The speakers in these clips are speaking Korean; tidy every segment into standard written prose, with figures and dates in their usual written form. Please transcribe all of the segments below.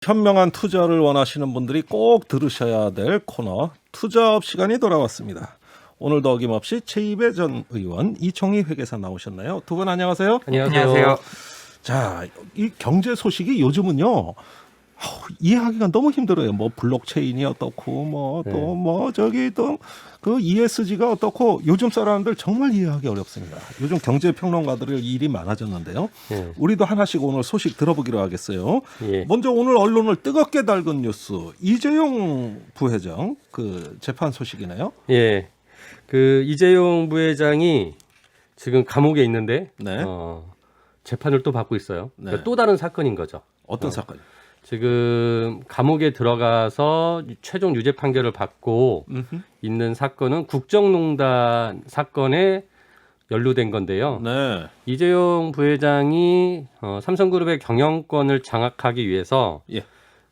현명한 투자를 원하시는 분들이 꼭 들으셔야 될 코너 투자업 시간이 돌아왔습니다. 오늘도 어김없이 최이배 전 의원, 이총희 회계사 나오셨나요? 두 분 안녕하세요. 안녕하세요. 자, 이 경제 소식이 요즘은요. 이해하기가 너무 힘들어요. 뭐 블록체인이 어떻고 뭐 또 뭐 저기 또 그 ESG가 어떻고 요즘 사람들 정말 이해하기 어렵습니다. 요즘 경제 평론가들의 일이 많아졌는데요. 우리도 하나씩 오늘 소식 들어보기로 하겠어요. 먼저 오늘 언론을 뜨겁게 달군 뉴스 이재용 부회장 그 재판 소식이네요. 예. 그 이재용 부회장이 지금 감옥에 있는데 네. 재판을 또 받고 있어요. 네. 그러니까 또 다른 사건인 거죠. 어떤 사건이요? 지금 감옥에 들어가서 최종 유죄 판결을 받고 있는 사건은 국정농단 사건에 연루된 건데요. 네. 이재용 부회장이 삼성그룹의 경영권을 장악하기 위해서 예.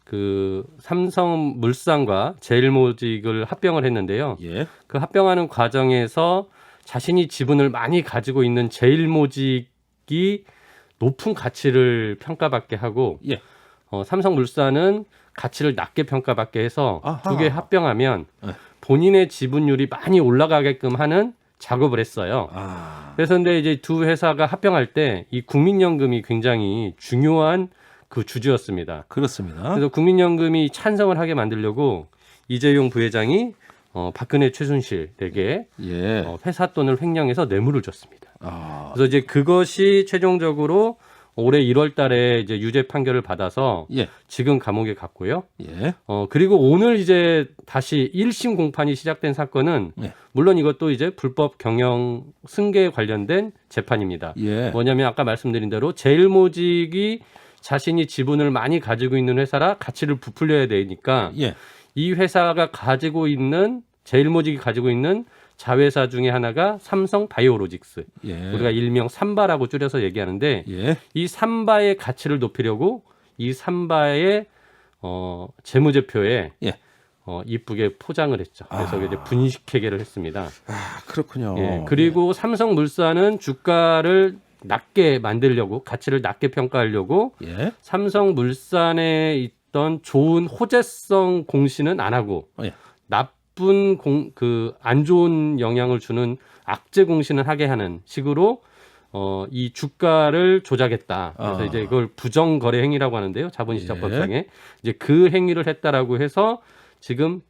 그 삼성물산과 제일모직을 합병을 했는데요. 예. 그 합병하는 과정에서 자신이 지분을 많이 가지고 있는 제일모직이 높은 가치를 평가받게 하고 예. 삼성물산은 가치를 낮게 평가받게 해서 아하. 두 개 합병하면 네. 본인의 지분율이 많이 올라가게끔 하는 작업을 했어요. 그래서 근데 이제 두 회사가 합병할 때 이 국민연금이 굉장히 중요한 그 주주였습니다. 그렇습니다. 그래서 국민연금이 찬성을 하게 만들려고 이재용 부회장이 박근혜 최순실에게 예. 회사 돈을 횡령해서 뇌물을 줬습니다. 아. 그래서 이제 그것이 최종적으로 올해 1월 달에 이제 유죄 판결을 받아서 예. 지금 감옥에 갔고요. 예. 그리고 오늘 이제 다시 1심 공판이 시작된 사건은 예. 물론 이것도 이제 불법 경영 승계 관련된 재판입니다. 예. 뭐냐면 아까 말씀드린 대로 제일모직이 자신이 지분을 많이 가지고 있는 회사라 가치를 부풀려야 되니까 예. 이 회사가 가지고 있는 제일모직이 가지고 있는 자회사 중에 하나가 삼성바이오로직스. 예. 우리가 일명 삼바라고 줄여서 얘기하는데 예. 이 삼바의 가치를 높이려고 이 삼바의 재무제표에 예. 이쁘게 포장을 했죠. 그래서 이제 분식회계를 했습니다. 아, 그렇군요. 예. 그리고 삼성물산은 주가를 낮게 만들려고 가치를 낮게 평가하려고 예. 삼성물산에 있던 좋은 호재성 공시는 안 하고 예. 나쁜 안 좋은 영향을 주는 악재 공시는 하게 하는 식으로 이 주가를 조작했다. 그래서 이제 이걸 부정거래 행위라고 하는데요. 자본시장법상에 이제 그 행위를 했다라고 해서 지금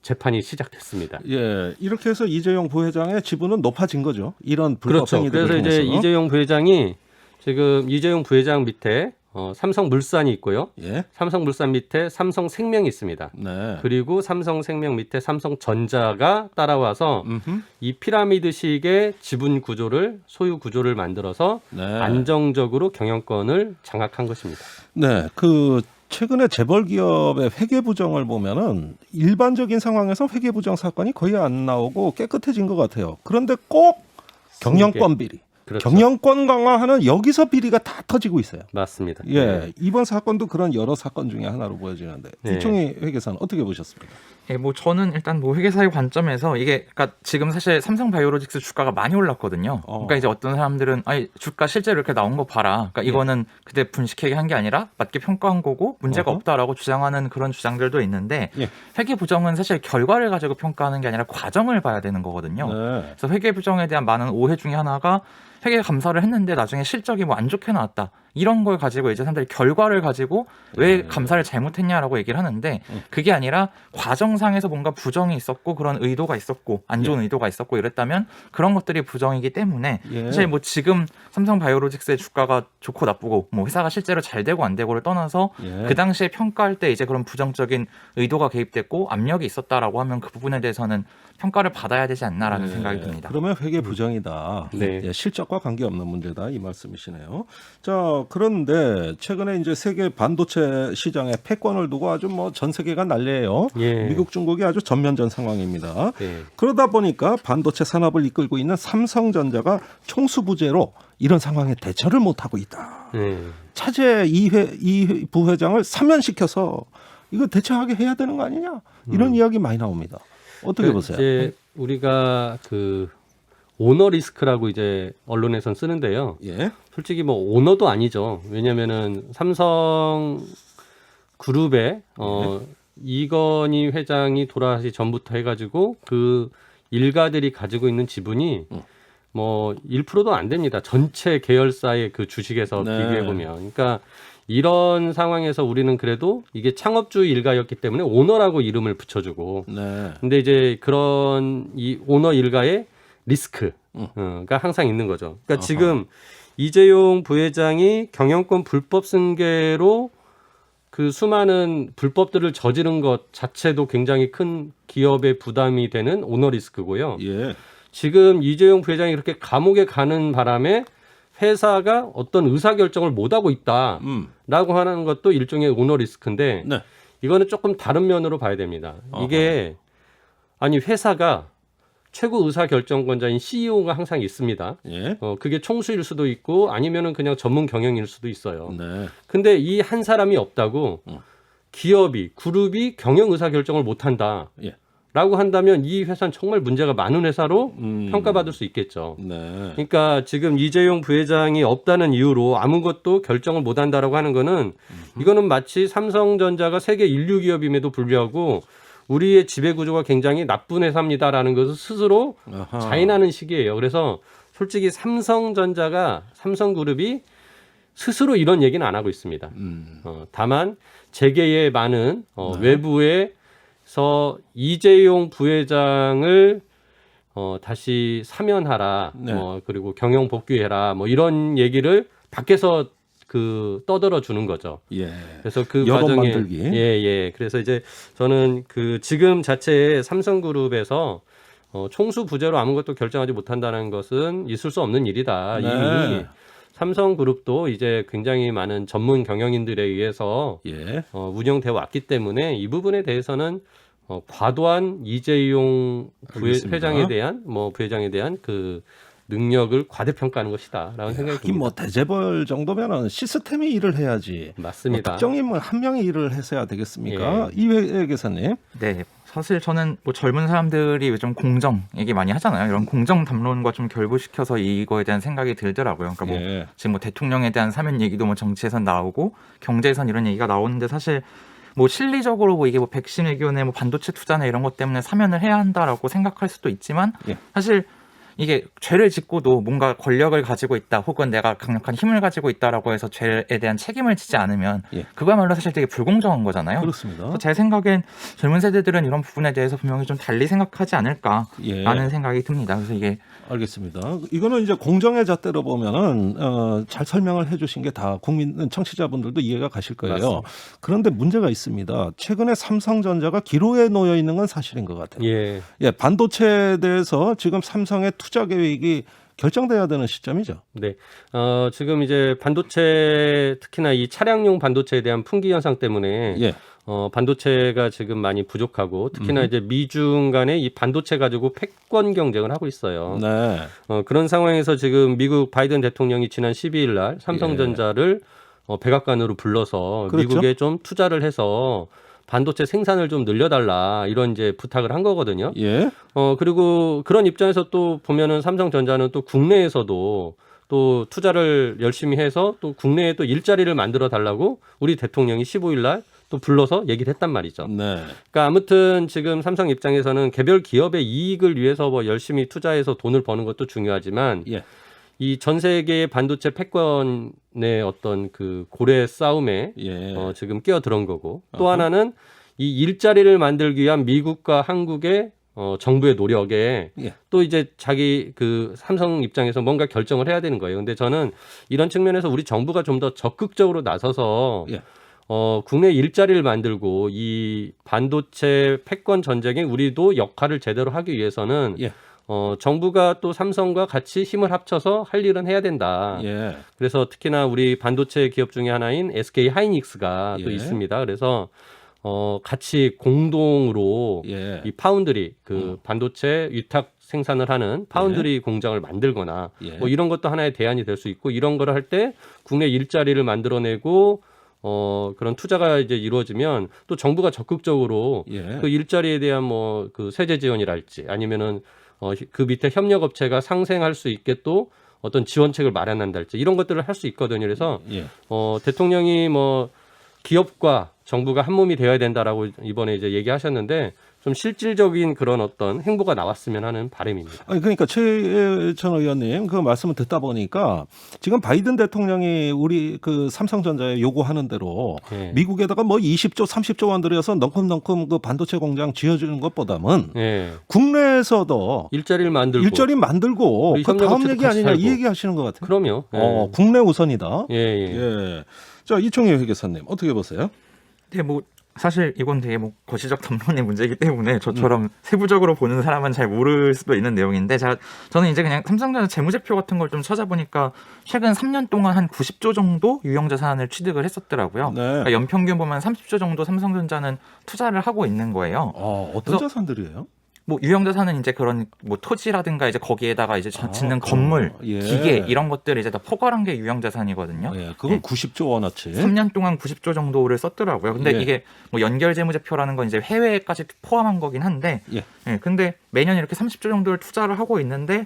재판이 시작됐습니다. 예, 이렇게 해서 이재용 부회장의 지분은 높아진 거죠. 이런 불법 그렇죠. 행위들을 그래서 통해서. 이제 이재용 부회장이 지금 이재용 부회장 밑에 삼성물산이 있고요. 예. 삼성물산 밑에 삼성생명이 있습니다. 네. 그리고 삼성생명 밑에 삼성전자가 따라와서 음흠. 이 피라미드식의 지분 구조를 소유 구조를 만들어서 네. 안정적으로 경영권을 장악한 것입니다. 네. 그 최근에 재벌 기업의 회계 부정을 보면은 일반적인 상황에서 회계 부정 사건이 거의 안 나오고 깨끗해진 것 같아요. 그런데 꼭 경영권 비리. 그렇죠. 경영권 강화하는 여기서 비리가 다 터지고 있어요. 맞습니다. 예, 네. 이번 사건도 그런 여러 사건 중에 하나로 보여지는데 네. 이총희 회계사는 어떻게 보셨습니까? 예, 뭐 저는 일단 뭐 회계사의 관점에서 이게 그러니까 지금 사실 삼성바이오로직스 주가가 많이 올랐거든요. 그러니까 이제 어떤 사람들은 아니 주가 실제로 이렇게 나온 거 봐라. 그러니까 이거는 그때 분식회계 한 게 아니라 맞게 평가한 거고 문제가 없다라고 주장하는 그런 주장들도 있는데 예. 회계 부정은 사실 결과를 가지고 평가하는 게 아니라 과정을 봐야 되는 거거든요. 네. 그래서 회계 부정에 대한 많은 오해 중에 하나가 회계 감사를 했는데 나중에 실적이 뭐 안 좋게 나왔다. 이런 걸 가지고 이제 사람들이 결과를 가지고 왜 감사를 잘못했냐라고 얘기를 하는데 그게 아니라 과정상에서 뭔가 부정이 있었고 그런 의도가 있었고 안 좋은 의도가 있었고 이랬다면 그런 것들이 부정이기 때문에 사실 뭐 지금 삼성바이오로직스의 주가가 좋고 나쁘고 뭐 회사가 실제로 잘 되고 안 되고를 떠나서 그 당시에 평가할 때 이제 그런 부정적인 의도가 개입됐고 압력이 있었다라고 하면 그 부분에 대해서는 평가를 받아야 되지 않나라는 생각이 듭니다. 그러면 회계 부정이다. 네. 예, 실적과 관계없는 문제다 이 말씀이시네요. 자, 그런데 최근에 이제 세계 반도체 시장의 패권을 두고 아주 뭐 전 세계가 난리예요. 예. 미국, 중국이 아주 전면전 상황입니다. 네. 그러다 보니까 반도체 산업을 이끌고 있는 삼성전자가 총수부재로 이런 상황에 대처를 못하고 있다. 네. 차제 이 부회장을 사면시켜서 이거 대처하게 해야 되는 거 아니냐? 이런 이야기 많이 나옵니다. 어떻게 보세요? 이제 우리가 그 오너 리스크라고 이제 언론에선 쓰는데요. 예. 솔직히 뭐 오너도 아니죠. 왜냐면은 삼성 그룹에 이건희 회장이 돌아가시 전부터 해가지고 그 일가들이 가지고 있는 지분이 뭐 1%도 안 됩니다. 전체 계열사의 그 주식에서 네. 비교해 보면. 그러니까 이런 상황에서 우리는 그래도 이게 창업주 일가였기 때문에 오너라고 이름을 붙여주고. 네. 근데 이제 그런 이 오너 일가의 리스크가 항상 있는 거죠. 그러니까 지금 이재용 부회장이 경영권 불법 승계로 그 수많은 불법들을 저지른 것 자체도 굉장히 큰 기업의 부담이 되는 오너 리스크고요. 예. 지금 이재용 부회장이 그렇게 감옥에 가는 바람에 회사가 어떤 의사결정을 못하고 있다라고 하는 것도 일종의 오너 리스크인데 네. 이거는 조금 다른 면으로 봐야 됩니다. 이게 아니 회사가 최고 의사결정권자인 CEO가 항상 있습니다. 예. 그게 총수일 수도 있고 아니면은 그냥 전문 경영일 수도 있어요. 네. 근데 이 한 사람이 없다고 기업이 그룹이 경영 의사결정을 못한다. 예. 라고 한다면 이 회사는 정말 문제가 많은 회사로 평가받을 수 있겠죠. 네. 그러니까 지금 이재용 부회장이 없다는 이유로 아무것도 결정을 못한다라고 하는 거는 이거는 마치 삼성전자가 세계 인류 기업임에도 불구하고 우리의 지배구조가 굉장히 나쁜 회사입니다라는 것을 스스로 아하. 자인하는 식이에요. 그래서 솔직히 삼성그룹이 스스로 이런 얘기는 안 하고 있습니다. 다만 재계의 많은 외부에서 이재용 부회장을 다시 사면하라, 네. 그리고 경영 복귀해라, 뭐 이런 얘기를 밖에서 떠들어 주는 거죠. 예. 그래서 그 여론 과정에 만들기. 예. 그래서 이제 저는 지금 자체의 삼성그룹에서 총수 부재로 아무것도 결정하지 못한다는 것은 있을 수 없는 일이다. 네. 이미 삼성그룹도 이제 굉장히 많은 전문 경영인들에 의해서 예. 운영되어 왔기 때문에 이 부분에 대해서는 과도한 이재용 알겠습니다. 부회장에 대한 그 능력을 과대평가하는 것이다라는 생각이 하긴 듭니다. 뭐 대재벌 정도면은 시스템이 일을 해야지. 맞습니다. 특정 인물 한 명이 일을 했어야 되겠습니까? 이회 계사님. 네, 사실 저는 뭐 젊은 사람들이 요즘 공정 얘기 많이 하잖아요. 이런 공정 담론과 좀 결부시켜서 이거에 대한 생각이 들더라고요. 그러니까 뭐 예. 지금 뭐 대통령에 대한 사면 얘기도 뭐 정치에선 나오고 경제에선 이런 얘기가 나오는데 사실 뭐 실리적으로 뭐 이게 뭐 백신 외교네 뭐 반도체 투자네 이런 것 때문에 사면을 해야 한다라고 생각할 수도 있지만 예. 사실 이게 죄를 짓고도 뭔가 권력을 가지고 있다 혹은 내가 강력한 힘을 가지고 있다라고 해서 죄에 대한 책임을 지지 않으면 예. 그거야말로 사실 되게 불공정한 거잖아요. 그렇습니다. 그래서 제 생각엔 젊은 세대들은 이런 부분에 대해서 분명히 좀 달리 생각하지 않을까라는 예. 생각이 듭니다. 그래서 이게 알겠습니다. 이거는 이제 공정의 잣대로 보면은 잘 설명을 해주신 게 다 국민 청취자분들도 이해가 가실 거예요. 맞습니다. 그런데 문제가 있습니다. 최근에 삼성전자가 기로에 놓여 있는 건 사실인 것 같아요. 예. 예, 반도체에 대해서 지금 삼성의 투자 계획이 결정돼야 되는 시점이죠. 네. 지금 이제 반도체 특히나 이 차량용 반도체에 대한 품귀 현상 때문에 예. 반도체가 지금 많이 부족하고 특히나 이제 미중 간에 이 반도체 가지고 패권 경쟁을 하고 있어요. 네. 그런 상황에서 지금 미국 바이든 대통령이 지난 12일 날 삼성전자를 백악관으로 불러서 그렇죠. 미국에 좀 투자를 해서 반도체 생산을 좀 늘려달라 이런 이제 부탁을 한 거거든요. 예. 그리고 그런 입장에서 또 보면은 삼성전자는 또 국내에서도 또 투자를 열심히 해서 또 국내에 또 일자리를 만들어 달라고 우리 대통령이 15일 날 또 불러서 얘기를 했단 말이죠. 네. 그러니까 아무튼 지금 삼성 입장에서는 개별 기업의 이익을 위해서 뭐 열심히 투자해서 돈을 버는 것도 중요하지만 예. 이 전 세계의 반도체 패권의 어떤 그 고래 싸움에 예. 지금 끼어들은 거고 또 하나는 이 일자리를 만들기 위한 미국과 한국의 정부의 노력에 예. 또 이제 자기 그 삼성 입장에서 뭔가 결정을 해야 되는 거예요. 근데 저는 이런 측면에서 우리 정부가 좀 더 적극적으로 나서서 예. 국내 일자리를 만들고 이 반도체 패권 전쟁에 우리도 역할을 제대로 하기 위해서는 예. 정부가 또 삼성과 같이 힘을 합쳐서 할 일은 해야 된다. 예. 그래서 특히나 우리 반도체 기업 중에 하나인 SK 하이닉스가 또 예. 있습니다. 그래서 같이 공동으로 예. 이 파운드리 그 반도체 위탁 생산을 하는 파운드리 공장을 만들거나 예. 뭐 이런 것도 하나의 대안이 될 수 있고 이런 거를 할 때 국내 일자리를 만들어내고 그런 투자가 이제 이루어지면 또 정부가 적극적으로 예. 그 일자리에 대한 뭐 그 세제 지원이랄지 아니면은 그 밑에 협력 업체가 상생할 수 있게 또 어떤 지원책을 마련한달지 이런 것들을 할 수 있거든요. 그래서 예. 대통령이 뭐 기업과 정부가 한 몸이 되어야 된다라고 이번에 이제 얘기하셨는데 좀 실질적인 그런 어떤 행보가 나왔으면 하는 바람입니다. 아니 그러니까 최 전 의원님 그 말씀을 듣다 보니까 지금 바이든 대통령이 우리 그 삼성전자에 요구하는 대로 예. 미국에다가 뭐 20조 30조 원 들여서 넝큼넝큼 그 반도체 공장 지어주는 것보다는 예. 국내에서도 일자리를 만들고 일자리 만들고 우리 그 다음 협력업체도 얘기 같이 아니냐 이 살고. 얘기 하시는 것 같아요. 그럼요. 예. 국내 우선이다. 예, 예. 예. 자 이총희 회계사님 어떻게 보세요? 네, 뭐 사실 이건 되게 뭐 거시적 담론의 문제이기 때문에 저처럼 세부적으로 보는 사람은 잘 모를 수도 있는 내용인데 저는 이제 그냥 삼성전자 재무제표 같은 걸 좀 찾아보니까 최근 3년 동안 한 90조 정도 유형자산을 취득을 했었더라고요. 네. 그러니까 연평균 보면 30조 정도 삼성전자는 투자를 하고 있는 거예요. 어떤 그래서 자산들이에요? 뭐 유형자산은 이제 그런 뭐 토지라든가 이제 거기에다가 이제 짓는 건물, 예. 기계 이런 것들 이제 다 포괄한 게 유형자산이거든요. 예, 그건 90조 원어치. 3년 동안 90조 정도를 썼더라고요. 근데 예. 이게 뭐 연결 재무제표라는 건 이제 해외까지 포함한 거긴 한데, 예. 근데 매년 이렇게 30조 정도를 투자를 하고 있는데,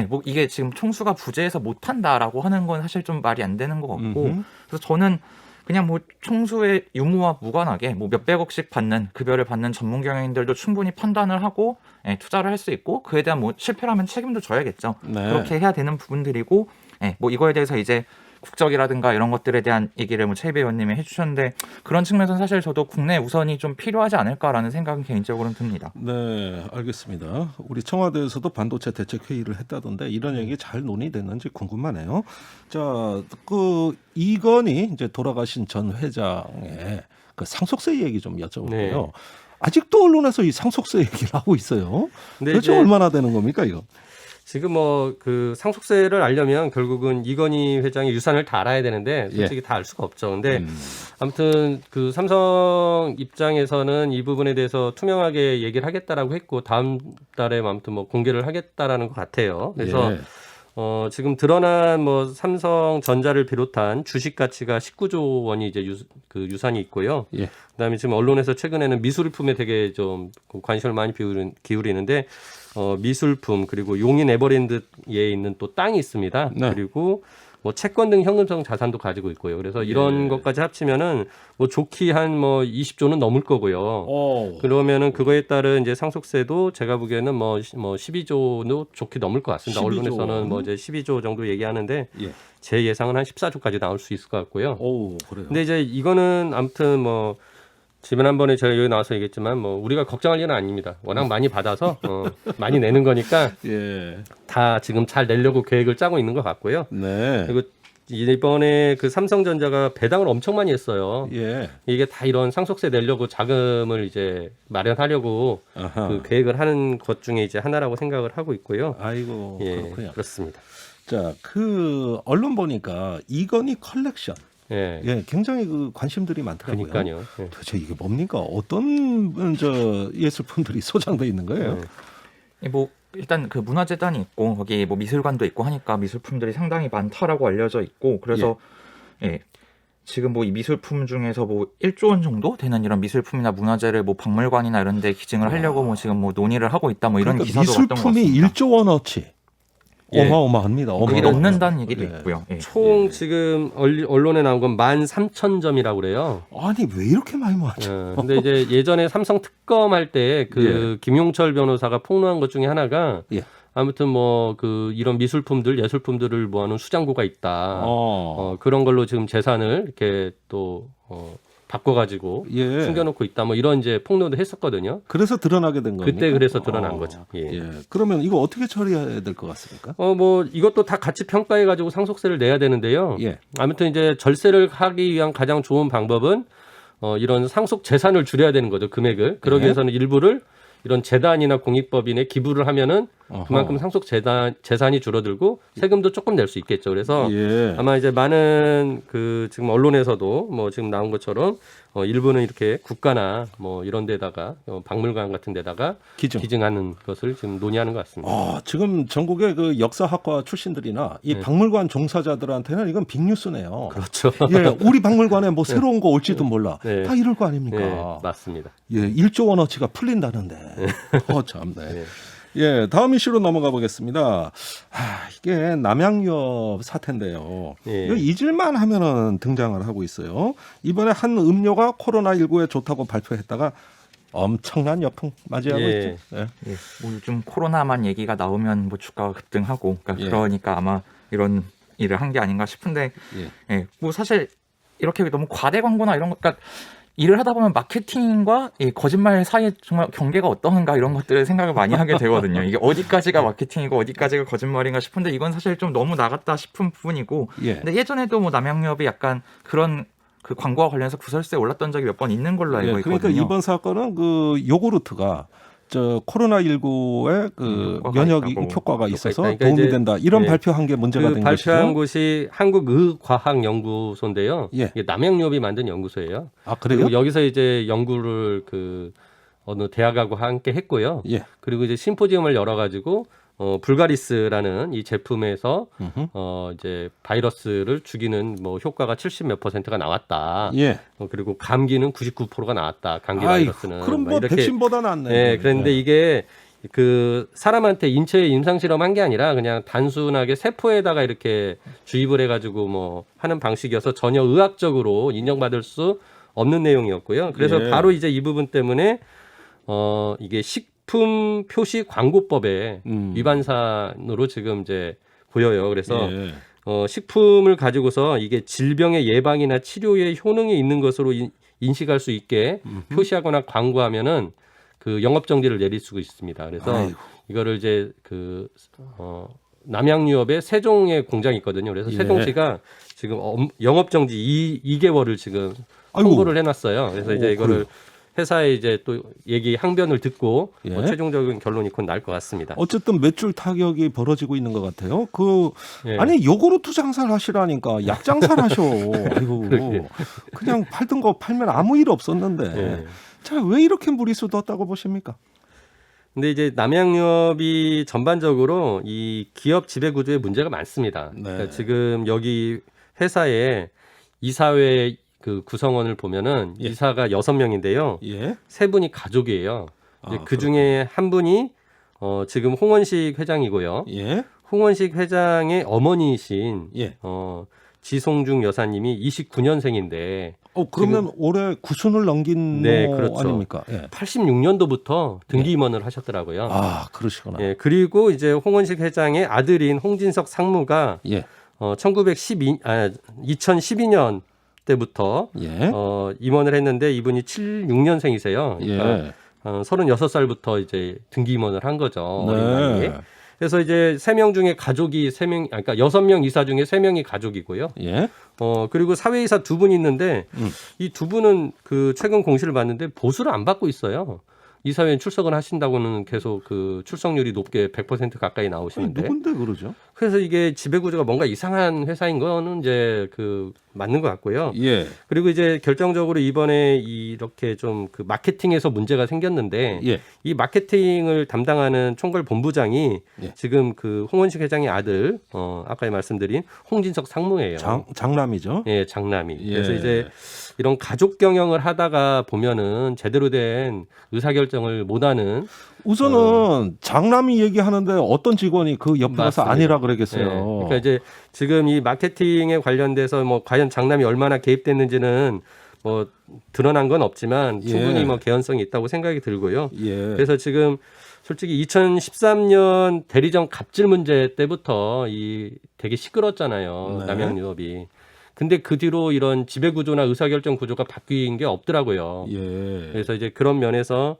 뭐 이게 지금 총수가 부재해서 못 한다라고 하는 건 사실 좀 말이 안 되는 것 같고, 음흠. 그래서 저는 그냥 뭐 총수의 유무와 무관하게 뭐 몇백억씩 받는 급여를 받는 전문 경영인들도 충분히 판단을 하고 투자를 할 수 있고 그에 대한 뭐 실패라면 책임도 져야겠죠. 네. 그렇게 해야 되는 부분들이고 뭐 이거에 대해서 이제 국적이라든가 이런 것들에 대한 얘기를 뭐 최희배 의원님이 해주셨는데 그런 측면에서는 사실 저도 국내 우선이 좀 필요하지 않을까라는 생각은 개인적으로는 듭니다. 네, 알겠습니다. 우리 청와대에서도 반도체 대책 회의를 했다던데 이런 얘기 잘 논의됐는지 궁금하네요. 자, 그 이건희 이제 돌아가신 전 회장의 그 상속세 얘기 좀 여쭤볼게요. 네. 아직도 언론에서 이 상속세 얘기를 하고 있어요. 근데 도대체 이제 얼마나 되는 겁니까 이거? 지금 뭐 그 상속세를 알려면 결국은 이건희 회장의 유산을 다 알아야 되는데 솔직히 다 알 수가 없죠. 근데 아무튼 그 삼성 입장에서는 이 부분에 대해서 투명하게 얘기를 하겠다라고 했고 다음 달에 아무튼 뭐 공개를 하겠다라는 것 같아요. 그래서 예. 지금 드러난 뭐 삼성전자를 비롯한 주식 가치가 19조 원이 이제 유산이 있고요. 예. 그다음에 지금 언론에서 최근에는 미술품에 되게 좀 관심을 많이 기울이는데 미술품 그리고 용인 에버랜드에 있는 또 땅이 있습니다. 네. 그리고 뭐 채권 등 현금성 자산도 가지고 있고요. 그래서 이런 것까지 합치면은 뭐 좋기 한 뭐 20조는 넘을 거고요. 그러면은 그거에 따른 이제 상속세도 제가 보기에는 뭐 12조도 좋게 넘을 것 같습니다. 12조. 언론에서는 뭐 이제 12조 정도 얘기하는데 예. 제 예상은 한 14조까지 나올 수 있을 것 같고요. 오, 그래요. 근데 이제 이거는 아무튼 뭐 지난번에 제가 여기 나와서 얘기했지만 뭐 우리가 걱정할 일은 아닙니다. 워낙 많이 받아서 많이 내는 거니까 예. 다 지금 잘 내려고 계획을 짜고 있는 것 같고요. 네. 그리고 이번에 그 삼성전자가 배당을 엄청 많이 했어요. 예. 이게 다 이런 상속세 내려고 자금을 이제 마련하려고 아하. 그 계획을 하는 것 중에 이제 하나라고 생각을 하고 있고요. 아이고, 예, 그렇군요. 그렇습니다. 자, 그 언론 보니까 이건희 컬렉션. 예, 예, 굉장히 그 관심들이 많더라고요. 그러니까요. 예. 도대체 이게 뭡니까? 어떤 저 예술품들이 소장돼 있는 거예요? 뭐 일단 그 문화재단이 있고 거기 뭐 미술관도 있고 하니까 미술품들이 상당히 많다라고 알려져 있고 그래서 지금 뭐 이 미술품 중에서 뭐 1조 원 정도 되는 이런 미술품이나 문화재를 뭐 박물관이나 이런 데 기증을 하려고 뭐 지금 뭐 논의를 하고 있다 뭐 이런 그러니까 기사도 왔던 것 미술품이 같습니다. 1조 원어치. 예. 어마어마합니다. 그게 어마어마합니다. 넘는다는 얘기도 예. 있고요. 예. 총 지금 언론에 나온 건 13,000점이라고 그래요. 아니 왜 이렇게 많이 모았죠? 근데 이제 예전에 삼성 특검할 때 그 김용철 변호사가 폭로한 것 중에 하나가 예. 아무튼 뭐 그 이런 미술품들, 예술품들을 모아놓은 수장고가 있다. 그런 걸로 지금 재산을 이렇게 또 바꿔가지고 예. 숨겨놓고 있다. 뭐 이런 이제 폭로도 했었거든요. 그래서 드러나게 된 겁니까? 그때 그래서 드러난 거죠. 예. 예. 그러면 이거 어떻게 처리해야 될 것 같습니까? 뭐 이것도 다 같이 평가해가지고 상속세를 내야 되는데요. 예. 아무튼 이제 절세를 하기 위한 가장 좋은 방법은 이런 상속 재산을 줄여야 되는 거죠. 금액을. 그러기 네. 위해서는 일부를 이런 재단이나 공익법인에 기부를 하면은 그만큼 상속 재산이 줄어들고 세금도 조금 낼 수 있겠죠. 그래서 예. 아마 이제 많은 그 지금 언론에서도 뭐 지금 나온 것처럼 일부는 이렇게 국가나 뭐 이런 데다가 박물관 같은 데다가 기증하는 것을 지금 논의하는 것 같습니다. 지금 전국의 그 역사학과 출신들이나 이 박물관 종사자들한테는 이건 빅뉴스네요. 그렇죠. 예, 우리 박물관에 뭐 새로운 거 올지도 몰라. 네. 다 이럴 거 아닙니까? 네, 맞습니다. 예, 1조 원어치가 풀린다는데. 참네. 네. 예, 다음 이슈로 넘어가 보겠습니다. 이게 남양유업 사태인데요. 예. 이거 잊을만 하면은 등장을 하고 있어요. 이번에 한 음료가 코로나19에 좋다고 발표했다가 엄청난 역풍 맞이하고 예. 있죠. 예. 예, 뭐 요즘 코로나만 얘기가 나오면 뭐 주가가 급등하고 예. 그러니까 아마 이런 일을 한 게 아닌가 싶은데 예, 뭐 사실 이렇게 너무 과대 광고나 이런 거 그러니까 일을 하다 보면 마케팅과 이 거짓말 사이에 정말 경계가 어떠한가 이런 것들을 생각을 많이 하게 되거든요. 이게 어디까지가 마케팅이고 어디까지가 거짓말인가 싶은데 이건 사실 좀 너무 나갔다 싶은 부분이고 예. 근데 예전에도 뭐 남양유업이 약간 그런 그 광고와 관련해서 구설수에 올랐던 적이 몇 번 있는 걸로 알고 예, 있거든요. 그러니까 이번 사건은 그 요구르트가 저 코로나19에 그 효과가 면역 있다고. 효과가 있어서 그러니까 도움이 이제, 된다. 이런 예. 발표한 게 문제가 그 된 발표한 것이죠. 곳이 한국의과학연구소인데요. 예. 이게 남양유업이 만든 연구소예요. 아, 그래요? 그리고 여기서 이제 연구를 그 어느 대학하고 함께 했고요. 예. 그리고 이제 심포지엄을 열어가지고 불가리스라는 이 제품에서 음흠. 이제 바이러스를 죽이는 뭐 효과가 70 몇 %가 나왔다. 예. 그리고 감기는 99%가 나왔다. 감기 아이고, 바이러스는. 그럼 막 뭐 이렇게 백신보다 낫네. 예, 그런데 이게 그 사람한테 인체에 임상 실험한 게 아니라 그냥 단순하게 세포에다가 이렇게 주입을 해가지고 뭐 하는 방식이어서 전혀 의학적으로 인정받을 수 없는 내용이었고요. 그래서 예. 바로 이제 이 부분 때문에 이게 식품 표시 광고법의 위반사안으로 지금 이제 보여요. 그래서 예. 식품을 가지고서 이게 질병의 예방이나 치료에 효능이 있는 것으로 인식할 수 있게 표시하거나 광고하면은 그 영업 정지를 내릴 수가 있습니다. 그래서 아이고. 이거를 이제 남양유업의 세종에 공장이 있거든요. 그래서 예. 세종시가 지금 영업 정지 2개월을 지금 아이고. 통보를 해놨어요. 그래서 이제 오, 이거를 그래요? 회사에 이제 또 얘기 항변을 듣고 예. 뭐 최종적인 결론이 곧 날 것 같습니다. 어쨌든 매출 타격이 벌어지고 있는 것 같아요. 그 예. 아니 요구르트 장사를 하시라니까 약 장사를 하셔. 아이고 그러게요. 그냥 팔던 거 팔면 아무 일 없었는데. 예. 자, 왜 이렇게 무리수 뒀다고 보십니까? 근데 이제 남양유업이 전반적으로 이 기업 지배 구조에 문제가 많습니다. 네. 그러니까 지금 여기 회사에 이사회 그 구성원을 보면은 예. 이사가 6명인데요. 예. 3분이 가족이에요. 이제 아, 그 중에 한 분이 지금 홍원식 회장이고요. 예. 홍원식 회장의 어머니이신 예. 지송중 여사님이 29년생인데 그러면 올해 구순을 넘긴 네, 뭐 그렇죠. 아닙니까? 예. 86년도부터 등기 임원을 하셨더라고요. 아, 그러시구나. 예, 그리고 이제 홍원식 회장의 아들인 홍진석 상무가 예. 2012년 때부터 예. 임원을 했는데 이분이 76년생이세요. 그러니까 예. 36살부터 이제 등기 임원을 한 거죠. 어린 네. 나이에. 그래서 이제 3명 중에 가족이 3명, 그러니까 6명 이사 중에 3명이 가족이고요. 예. 그리고 사회이사 2분이 있는데 음. 이 2분은 그 최근 공시를 봤는데 보수를 안 받고 있어요. 이사회에 출석을 하신다고는 계속 그 출석률이 높게 100% 가까이 아니, 나오시는데. 누군데 그러죠? 그래서 이게 지배 구조가 뭔가 이상한 회사인 거는 이제 그 맞는 것 같고요. 예. 그리고 이제 결정적으로 이번에 이렇게 좀 그 마케팅에서 문제가 생겼는데 예. 이 마케팅을 담당하는 총괄 본부장이 예. 지금 그 홍원식 회장의 아들 아까 말씀드린 홍진석 상무예요. 장남이죠. 예, 장남이. 예. 그래서 이제 이런 가족 경영을 하다가 보면은 제대로 된 의사결정을 못하는 우선은 장남이 얘기하는데 어떤 직원이 그 옆에 가서 맞습니다. 아니라 예, 그러겠어요. 그러니까 이제 지금 이 마케팅에 관련돼서 뭐 과연 장남이 얼마나 개입됐는지는 뭐 드러난 건 없지만 충분히 예. 뭐 개연성이 있다고 생각이 들고요. 예. 그래서 지금 솔직히 2013년 대리점 갑질 문제 때부터 이 되게 시끄럽잖아요. 네. 남양유업이. 근데 그 뒤로 이런 지배 구조나 의사결정 구조가 바뀐 게 없더라고요. 예. 그래서 이제 그런 면에서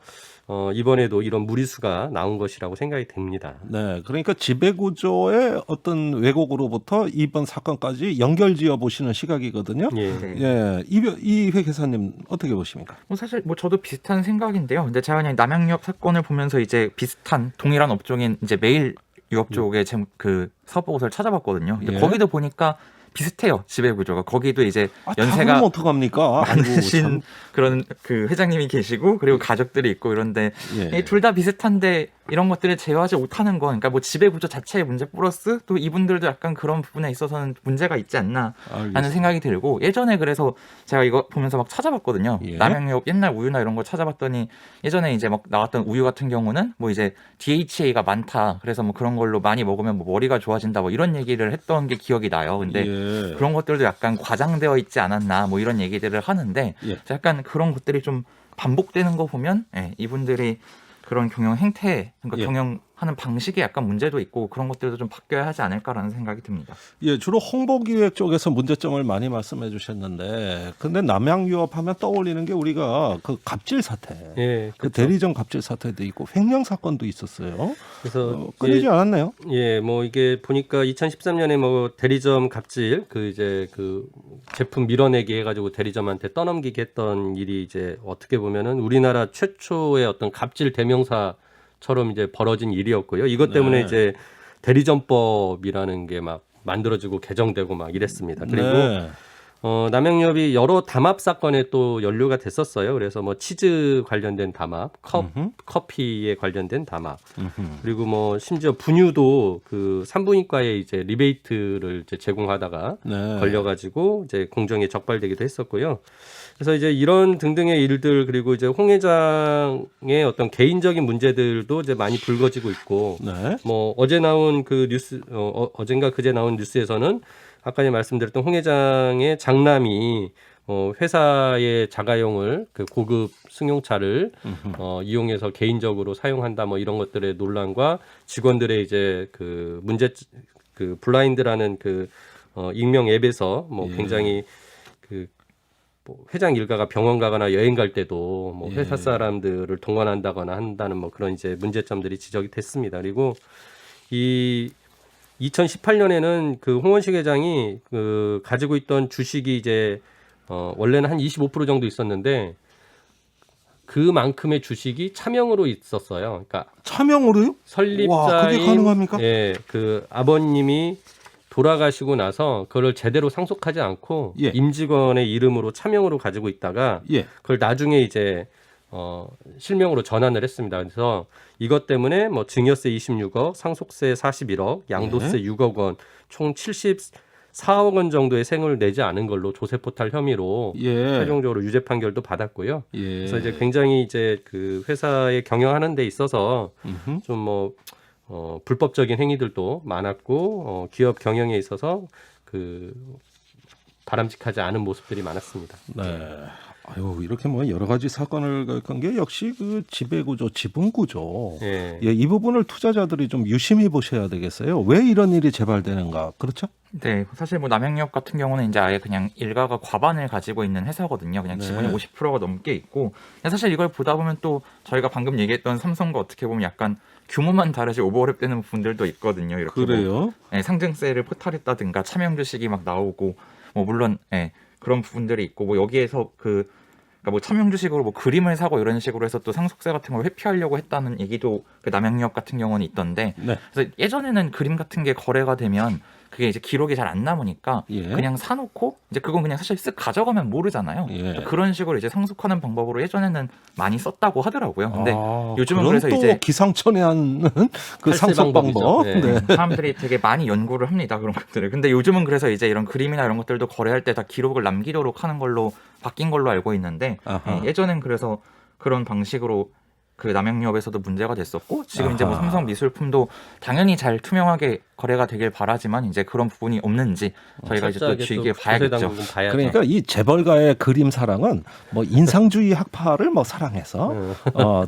이번에도 이런 무리수가 나온 것이라고 생각이 됩니다. 네, 그러니까 지배구조의 어떤 왜곡으로부터 이번 사건까지 연결지어 보시는 시각이거든요. 예. 네. 예, 이 회계사님 어떻게 보십니까? 뭐 사실 뭐 저도 비슷한 생각인데요. 근데 제가 그냥 남양유업 사건을 보면서 이제 비슷한 동일한 업종인 이제 메일 유업 쪽의 그 사업 보고서를 찾아봤거든요. 근데 예. 거기도 보니까 비슷해요. 지배 구조가. 거기도 이제 다 연세가 그럼 어떡합니까? 많으신 아이고, 그런 그 회장님이 계시고 그리고 가족들이 있고 이런데 참. 예. 둘 다 비슷한데 이런 것들을 제어하지 못하는 건, 그러니까 뭐 지배 구조 자체의 문제 플러스 또 이분들도 약간 그런 부분에 있어서는 문제가 있지 않나 하는 생각이 들고, 예전에 그래서 제가 이거 보면서 막 찾아봤거든요. 예. 남양유업 옛날 우유나 이런 거 찾아봤더니 예전에 이제 막 나왔던 우유 같은 경우는 뭐 이제 DHA가 많다, 그래서 뭐 그런 걸로 많이 먹으면 뭐 머리가 좋아진다, 뭐 이런 얘기를 했던 게 기억이 나요. 근데 예. 그런 것들도 약간 과장되어 있지 않았나 뭐 이런 얘기들을 하는데, 예. 약간 그런 것들이 좀 반복되는 거 보면 이분들이 그런 경영 행태, 그러니까 예. 경영하는 방식에 약간 문제도 있고 그런 것들도 좀 바뀌어야 하지 않을까라는 생각이 듭니다. 예, 주로 홍보기획 쪽에서 문제점을 많이 말씀해 주셨는데, 근데 남양유업하면 떠올리는 게 우리가 그 갑질 사태, 예, 그 그렇죠. 대리점 갑질 사태도 있고 횡령 사건도 있었어요. 그래서 끊이지 않았나요? 예, 뭐 이게 보니까 2013년에 뭐 대리점 갑질, 그 이제 그 제품 밀어내기 해가지고 대리점한테 떠넘기게 했던 일이 이제 어떻게 보면은 우리나라 최초의 어떤 갑질 대명사처럼 이제 벌어진 일이었고요. 이것 때문에 네. 이제 대리점법이라는 게 막 만들어지고 개정되고 막 이랬습니다. 그리고 네. 남양유업이 여러 담합 사건에 또 연루가 됐었어요. 그래서 뭐 치즈 관련된 담합, 커피에 관련된 담합, 그리고 뭐 심지어 분유도 그 산부인과에 이제 리베이트를 이제 제공하다가 네. 걸려가지고 이제 공정에 적발되기도 했었고요. 그래서 이제 이런 등등의 일들, 그리고 이제 홍 회장의 어떤 개인적인 문제들도 이제 많이 불거지고 있고, 네. 뭐 어제 나온 그 뉴스, 어젠가 그제 나온 뉴스에서는 아까 말씀드렸던 홍 회장의 장남이 회사의 자가용을, 그 고급 승용차를 이용해서 개인적으로 사용한다, 뭐 이런 것들의 논란과 직원들의 이제 그 문제, 그 블라인드라는 그 익명 앱에서 뭐 예. 굉장히 그 뭐 회장 일가가 병원 가거나 여행 갈 때도 뭐 예. 회사 사람들을 동원한다거나 한다는 뭐 그런 이제 문제점들이 지적이 됐습니다. 그리고 이 2018년에는 그 홍원식 회장이 그 가지고 있던 주식이 이제 원래는 한 25% 정도 있었는데 그만큼의 주식이 차명으로 있었어요. 그러니까 차명으로요? 설립자인, 와, 그게 가능합니까? 예, 그 아버님이 돌아가시고 나서 그걸 제대로 상속하지 않고 예. 임직원의 이름으로 차명으로 가지고 있다가 예. 그걸 나중에 이제 실명으로 전환을 했습니다. 그래서 이것 때문에 뭐 증여세 26억, 상속세 41억, 양도세 6억 원, 총 74억 원 정도의 세금을 내지 않은 걸로 조세포탈 혐의로 예. 최종적으로 유죄 판결도 받았고요. 예. 그래서 이제 굉장히 이제 그 회사의 경영하는 데 있어서 좀 뭐 불법적인 행위들도 많았고 기업 경영에 있어서 그 바람직하지 않은 모습들이 많았습니다. 네. 아유, 이렇게 뭐 여러 가지 사건을 겪은 게 역시 그 지배구조, 지분구조. 예. 예, 이 부분을 투자자들이 좀 유심히 보셔야 되겠어요. 왜 이런 일이 재발되는가? 그렇죠? 네, 사실 뭐 남양유업 같은 경우는 이제 아예 그냥 일가가 과반을 가지고 있는 회사거든요. 그냥 지분이 네. 50%가 넘게 있고, 근데 사실 이걸 보다 보면 또 저희가 방금 얘기했던 삼성과 어떻게 보면 약간 규모만 다르지 오버랩되는 부분들도 있거든요. 이렇게 그래요? 뭐, 상증세를 포탈했다든가 차명 주식이 막 나오고, 뭐 물론 그런 부분들이 있고, 뭐 여기에서 그러니까 뭐 차명 주식으로 뭐 그림을 사고 이런 식으로 해서 또 상속세 같은 걸 회피하려고 했다는 얘기도 그 남양유업 같은 경우는 있던데, 네. 그래서 예전에는 그림 같은 게 거래가 되면 그게 이제 기록이 잘 안 남으니까 예. 그냥 사놓고 이제 그건 그냥 사실 쓱 가져가면 모르잖아요. 예. 그런 식으로 이제 상속하는 방법으로 예전에는 많이 썼다고 하더라고요. 근데 요즘은 그런 그래서 또 이제 기상천외한 그 탈세 상속 방법. 방법이죠. 네. 사람들이 되게 많이 연구를 합니다. 그런 것들을. 근데 요즘은 그래서 이제 이런 그림이나 이런 것들도 거래할 때 다 기록을 남기도록 하는 걸로 바뀐 걸로 알고 있는데, 아하. 예전엔 그래서 그런 방식으로 그 남양유업에서도 문제가 됐었고, 지금 이제 뭐 아하. 삼성 미술품도 당연히 잘 투명하게 거래가 되길 바라지만 이제 그런 부분이 없는지 저희가 이제 또 철저하게 주의깊게 또 봐야겠죠. 조세당국은 봐야죠. 그러니까 이 재벌가의 그림 사랑은 뭐 인상주의 학파를 뭐 사랑해서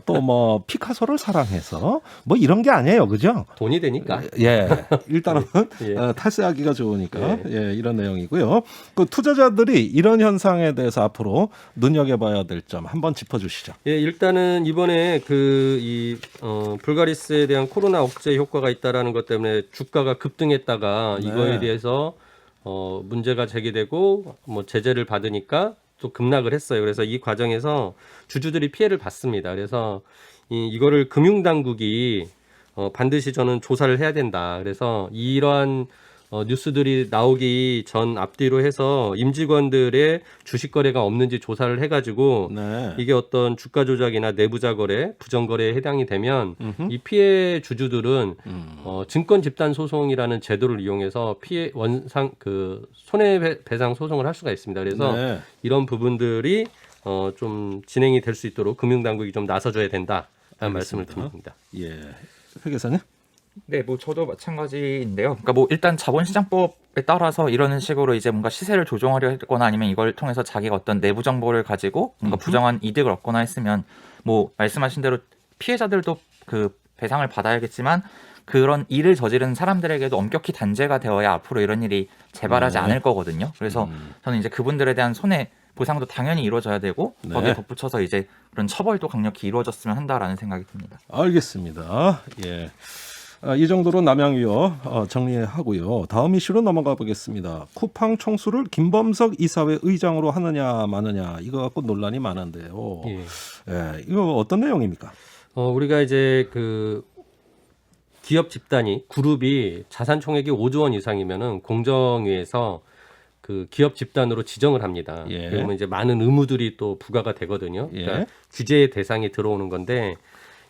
또 뭐 피카소를 사랑해서 뭐 이런 게 아니에요, 그죠? 돈이 되니까. 예, 일단은 예. 탈세하기가 좋으니까 예, 이런 내용이고요. 그 투자자들이 이런 현상에 대해서 앞으로 눈여겨봐야 될 점 한번 짚어주시죠. 예, 일단은 이번에 불가리스에 대한 코로나 억제 효과가 있다라는 것 때문에 주가가 급등했다가 네. 이거에 대해서 문제가 제기되고 뭐 제재를 받으니까 또 급락을 했어요. 그래서 이 과정에서 주주들이 피해를 봤습니다. 그래서 이거를 금융당국이 반드시 저는 조사를 해야 된다. 그래서 이러한 뉴스들이 나오기 전 앞뒤로 해서 임직원들의 주식 거래가 없는지 조사를 해가지고 네. 이게 어떤 주가 조작이나 내부자 거래, 부정 거래에 해당이 되면 음흠. 이 피해 주주들은 음. 증권 집단 소송이라는 제도를 이용해서 피해 원상 손해배상 소송을 할 수가 있습니다. 그래서 네. 이런 부분들이 좀 진행이 될 수 있도록 금융당국이 좀 나서줘야 된다라는 말씀을 드립니다. 예. 회계사님? 네, 뭐 저도 마찬가지인데요. 그러니까 뭐 일단 자본시장법에 따라서 이런 식으로 이제 뭔가 시세를 조종하려 했거나 아니면 이걸 통해서 자기가 어떤 내부 정보를 가지고 뭔가 부정한 이득을 얻거나 했으면 뭐 말씀하신 대로 피해자들도 그 배상을 받아야겠지만 그런 일을 저지른 사람들에게도 엄격히 단죄가 되어야 앞으로 이런 일이 재발하지 네. 않을 거거든요. 그래서 저는 이제 그분들에 대한 손해 보상도 당연히 이루어져야 되고 네. 거기에 덧붙여서 이제 그런 처벌도 강력히 이루어졌으면 한다라는 생각이 듭니다. 알겠습니다. 예. 이 정도로 남양유어 정리하고요. 다음 이슈로 넘어가 보겠습니다. 쿠팡 총수를 김범석 이사회 의장으로 하느냐 마느냐 이거 갖고 논란이 많은데요. 예. 예, 이거 어떤 내용입니까? 우리가 이제 그 기업 집단이 그룹이 자산 총액이 5조 원 이상이면은 공정위에서 그 기업 집단으로 지정을 합니다. 예. 그러면 이제 많은 의무들이 또 부과가 되거든요. 예. 그러니까 규제의 대상이 들어오는 건데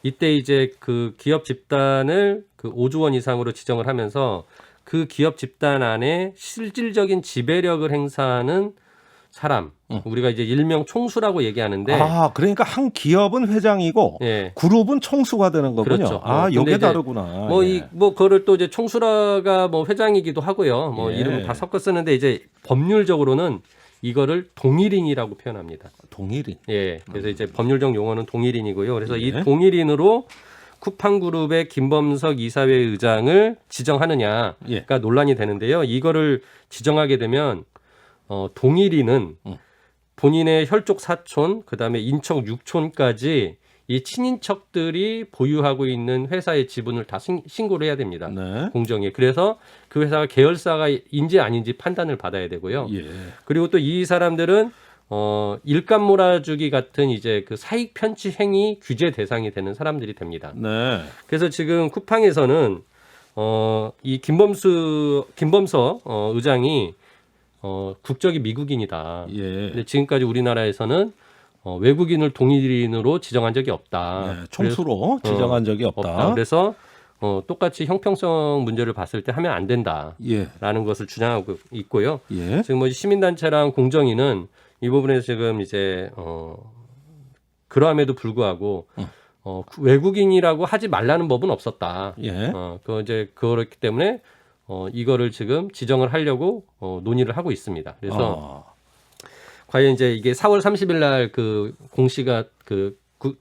이때 이제 그 기업 집단을 그 5조 원 이상으로 지정을 하면서 그 기업 집단 안에 실질적인 지배력을 행사하는 사람, 우리가 이제 일명 총수라고 얘기하는데, 아, 그러니까 한 기업은 회장이고 예. 그룹은 총수가 되는 거군요. 그렇죠. 아, 근데 요게 이제 다르구나. 뭐 예. 그거를 또 이제 총수라가 뭐 회장이기도 하고요. 뭐 예. 이름을 다 섞어 쓰는데 이제 법률적으로는 이거를 동일인이라고 표현합니다. 동일인. 예. 그래서 이제 법률적 용어는 동일인이고요. 그래서 예. 이 동일인으로 쿠팡그룹의 김범석 이사회 의장을 지정하느냐가 예. 논란이 되는데요. 이거를 지정하게 되면 동일인은 본인의 혈족 사촌, 그다음에 인척 6촌까지 이 친인척들이 보유하고 있는 회사의 지분을 다 신고를 해야 됩니다. 네. 공정위에. 그래서 그 회사가 계열사가인지 아닌지 판단을 받아야 되고요. 예. 그리고 또 이 사람들은 일감 몰아주기 같은 이제 그 사익 편취 행위 규제 대상이 되는 사람들이 됩니다. 네. 그래서 지금 쿠팡에서는 이 김범석 의장이 국적이 미국인이다. 예. 근데 지금까지 우리나라에서는 외국인을 동일인으로 지정한 적이 없다. 예. 총수로 지정한 적이 없다. 그래서 똑같이 형평성 문제를 봤을 때 하면 안 된다라는 예. 것을 주장하고 있고요. 예. 지금 뭐 시민단체랑 공정위는 이 부분에서 지금 이제 그러함에도 불구하고 외국인이라고 하지 말라는 법은 없었다. 예. 그렇기 때문에 이거를 지금 지정을 하려고 논의를 하고 있습니다. 그래서 과연 이제 이게 4월 30일 날 그 공시가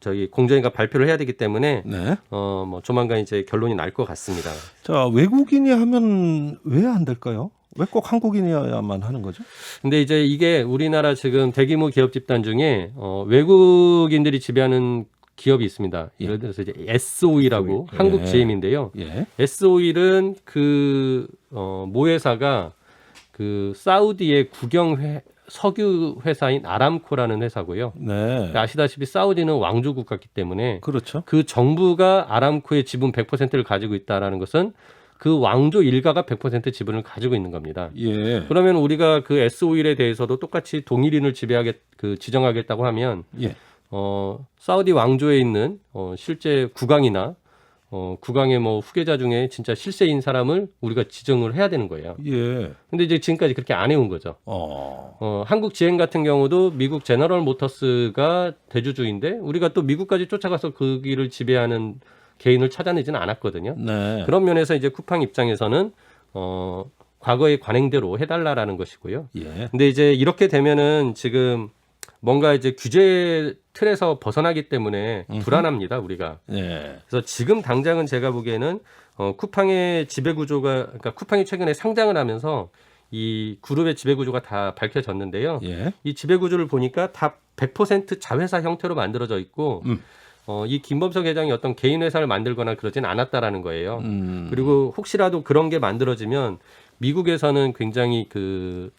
저희 공정위가 발표를 해야 되기 때문에 네. 뭐 조만간 이제 결론이 날 것 같습니다. 자, 외국인이 하면 왜 안 될까요? 왜 꼭 한국인이어야만 하는 거죠? 근데 이제 이게 우리나라 지금 대규모 기업 집단 중에 외국인들이 지배하는 기업이 있습니다. 예를 들어서 이제 S-OIL이라고 예. 한국 GM인데요. 예. S-OIL은 모회사가 그 사우디의 석유 회사인 아람코라는 회사고요. 네. 아시다시피 사우디는 왕조 국가이기 때문에 그렇죠. 그 정부가 아람코의 지분 100%를 가지고 있다라는 것은 그 왕조 일가가 100% 지분을 가지고 있는 겁니다. 예. 그러면 우리가 그 S-OIL에 대해서도 똑같이 동일인을 지정하겠다고 하면 예. 사우디 왕조에 있는 실제 국왕이나 국왕의 뭐 후계자 중에 진짜 실세인 사람을 우리가 지정을 해야 되는 거예요. 예. 근데 이제 지금까지 그렇게 안 해온 거죠. 한국 GM 같은 경우도 미국 제너럴 모터스가 대주주인데 우리가 또 미국까지 쫓아가서 그 길을 지배하는 개인을 찾아내지는 않았거든요. 네. 그런 면에서 이제 쿠팡 입장에서는 과거의 관행대로 해달라라는 것이고요. 예. 근데 이제 이렇게 되면은 지금 뭔가 이제 규제 틀에서 벗어나기 때문에 불안합니다, 우리가. 예. 그래서 지금 당장은 제가 보기에는 쿠팡의 지배 구조가, 그러니까 쿠팡이 최근에 상장을 하면서 이 그룹의 지배 구조가 다 밝혀졌는데요. 예. 이 지배 구조를 보니까 다 100% 자회사 형태로 만들어져 있고, 이 김범석 회장이 어떤 개인 회사를 만들거나 그러진 않았다라는 거예요. 그리고 혹시라도 그런 게 만들어지면 미국에서는 굉장히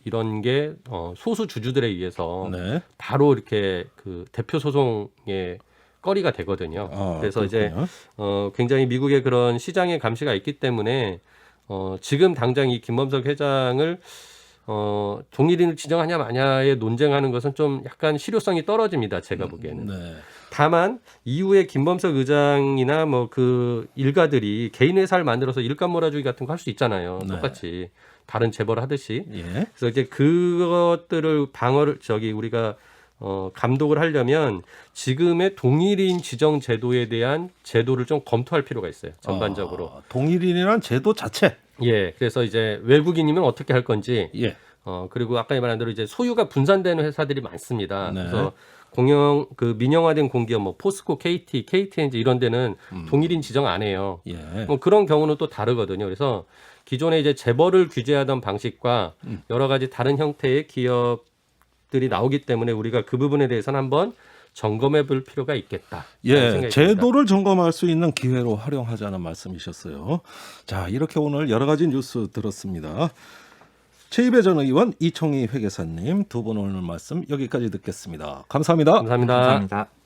이런 게 소수 주주들에 의해서 네. 바로 이렇게 그 대표 소송의 거리가 되거든요. 그래서 그렇군요. 이제 굉장히 미국의 그런 시장의 감시가 있기 때문에 지금 당장 이 김범석 회장을 동일인을 지정하냐 마냐에 논쟁하는 것은 좀 약간 실효성이 떨어집니다. 제가 보기에는. 네. 다만 이후에 김범석 의장이나 뭐 그 일가들이 개인 회사를 만들어서 일감 몰아주기 같은 거 할 수 있잖아요. 네. 똑같이 다른 재벌 하듯이. 예. 그래서 이제 그것들을 우리가 감독을 하려면 지금의 동일인 지정 제도에 대한 제도를 좀 검토할 필요가 있어요. 전반적으로. 동일인이란 제도 자체. 예. 그래서 이제 외국인이면 어떻게 할 건지. 예. 그리고 아까 말한 대로 이제 소유가 분산되는 회사들이 많습니다. 네. 그래서 민영화된 공기업 뭐 포스코, KTNG 이런 데는 동일인 지정 안 해요. 예. 뭐 그런 경우는 또 다르거든요. 그래서 기존에 이제 재벌을 규제하던 방식과 여러 가지 다른 형태의 기업들이 나오기 때문에 우리가 그 부분에 대해서는 한번 점검해 볼 필요가 있겠다. 예, 제도를 점검할 수 있는 기회로 활용하자는 말씀이셨어요. 자, 이렇게 오늘 여러 가지 뉴스 들었습니다. 최이배 전 의원, 이청희 회계사님 두 분 오늘 말씀 여기까지 듣겠습니다. 감사합니다. 감사합니다. 감사합니다.